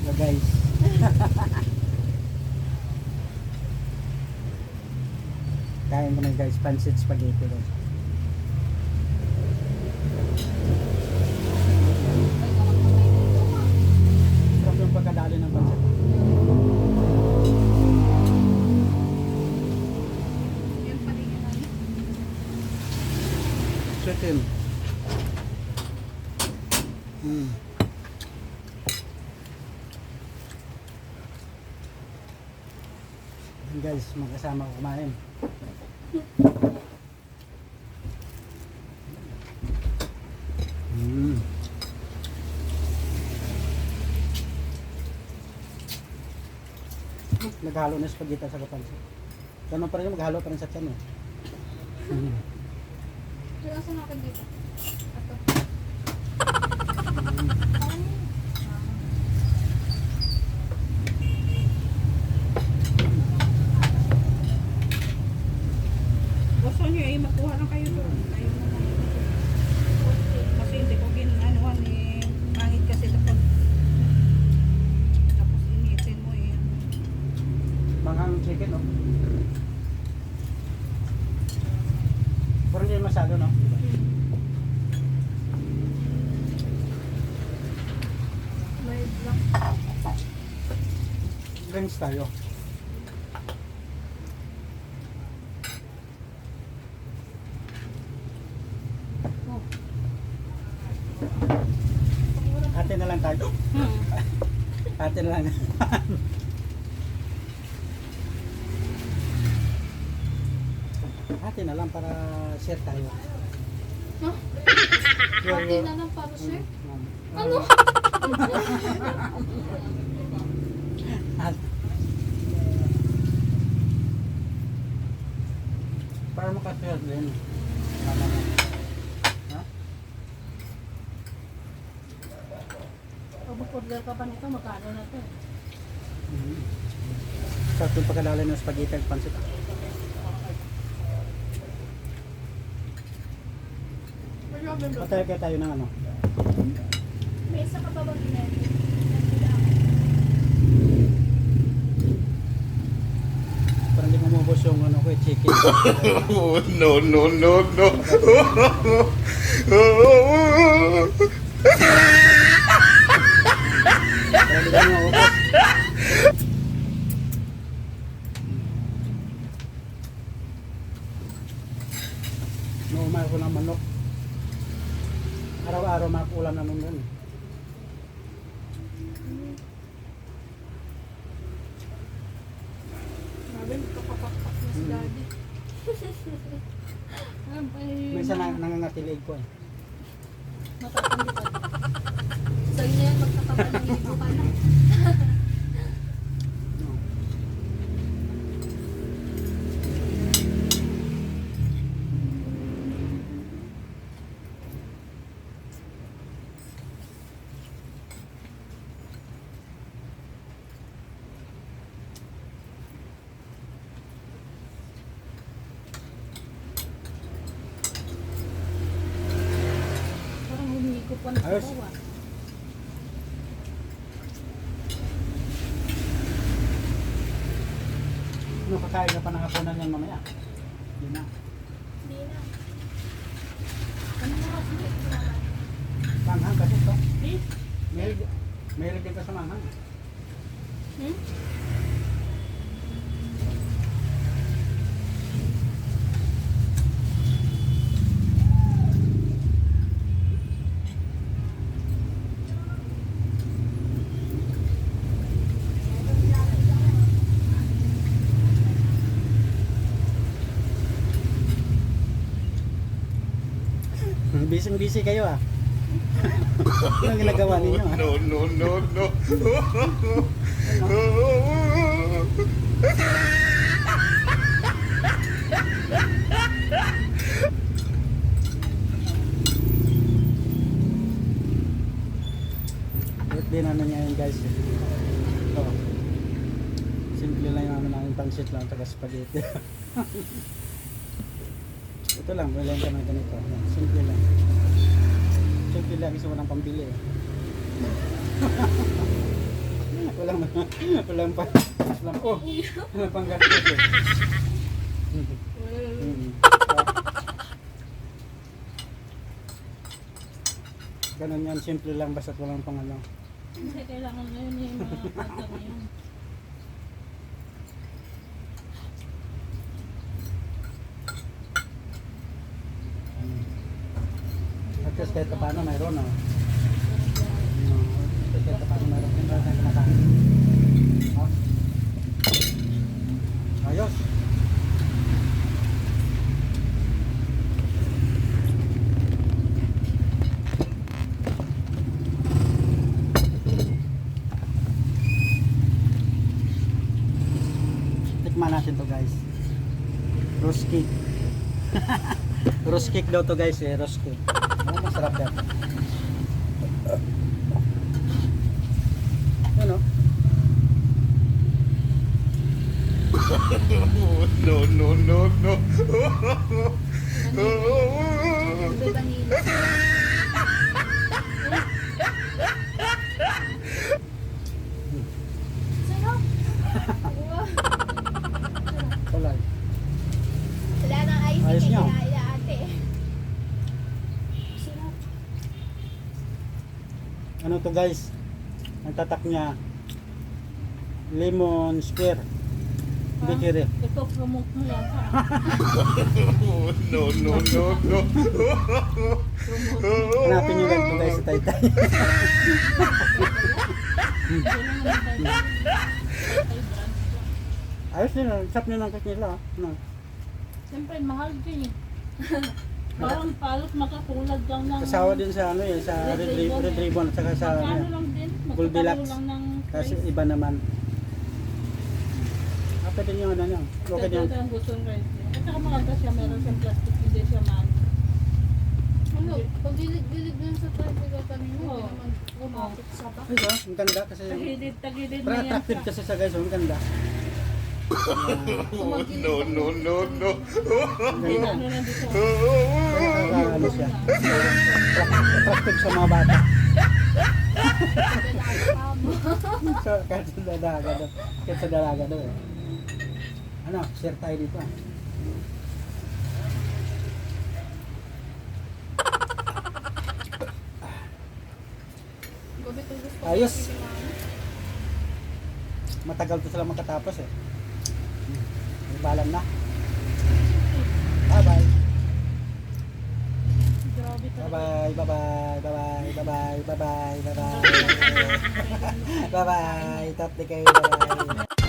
So guys. Kain ko na guys, pancit spaghetti guys. Sarap yung pagkadali ng pancit. Chicken. Guys, magkasama ko kumain. Naghalo na spaghetti sa pancit. Ganun pa rin yung maghalo pa rin sa tiyan eh. Pero asan natin dito? Ato. Gusto nyo eh, makuha lang kayo doon. Kayo na lang. Kasi hindi ko ginanuhan eh. Pangit kasi kapag tapos initin mo eh. Manghang chicken, no? Parang hindi masyado, no? May black. Drinks tayo. Ate na lang tayo. Ate na lang. Ate na lang para share tayo. Huh? Ate na lang para sir? Ano? Para makashare din. Ha? Pag mag-order ka pa nito, magkano na to? Sarap yung pagkalala ng spaghetti at pancit. Patay kaya tayo ng ano? May isa ka pa ba ginagawa? Parang hindi mo mabos yung ano ko, chicken. No, no, no, no. Parang hindi mo mabos. Naumal ko ng manok. Araw-araw makulam naman yun. Grabe, magkapapakpak na si daddy. Minsan nangangatilig ko eh. Matatanggitan. Sa'yo na yan, magkakapanangin mo ka na. Parang humihigop ka na sa Ayos. bawa. Ano kakain na pa ng hapunan yan mamaya? Hindi na. Hindi na. Ano oras na ito naman? Manghang kasi ito. Eh? Meron din ka sa manghang. Hmm? Busy kayo ah. Anong ginagawa ninyo ah? No, no, no, no. Birthday namin ngayon guys. Ito. Simple lang yung namin pancit lang at spaghetti. Ito lang, walang kami ganito. Simple lang. Simple lang kasi walang pambili eh. Walang pa. Walang pang gastos eh. Ganun yan, simple lang basta't walang pang ano. Kasi kailangan na yun yung mga bata na yun. At least kahit paano mayroon oh. Kahit paano mayroon din tayo kinakain. Oh. Ayos. Tikman natin to guys. Roast cake. Roast cake daw to guys eh, roast cake. Oh, masarap yan. Ano? No, no, no, no. Ube vanilla. Sarap! Wow! Wala. Wala nang icing Ayos eh, niya. kaya ate. Sarap. Ano to guys? Ang tatak niya lemon square. Hindi kiri. Ito, promote mo yan. No, no, no, no. Hanapin nyo lang to guys sa Taytay. Ayos din, sarap nyo ng cake nila. No. Siyempre, mahal din eh. Parang palot makatulad lang ng... Kasawa din sa ano eh, sa Red Ribbon at saka sa Ano ano, lang din, Goldilocks. magkatalo lang ng kasi price. iba naman. Pwede nyo ano nyo. Okay nyo. Ito ang gusto ng guys. At saka maganda siya, meron siyang plastic, hindi siya man. Ano, pag gilid-gilid dun sa tricycle kanina, Oo. hindi naman umapit sa back. Ay, ang ganda kasi. Tagilid Pero na yan attractive siya. kasi sa guys, ang ganda. No, no, no, no. Hindi na ano nandito. Kaya ano siya. Attractive sa mga bata. So, kahit sa dalaga daw. Kahit sa dalaga daw eh. Ano, share tayo dito ah. Gabi to gusto ko Ayos. kasi kumain. Matagal to sila makatapos eh. May balam na. Bye-bye. Grabe Bye-bye, talaga. bye-bye, bye-bye, bye-bye, bye-bye, bye-bye. Bye-bye. Top kayo, bye-bye.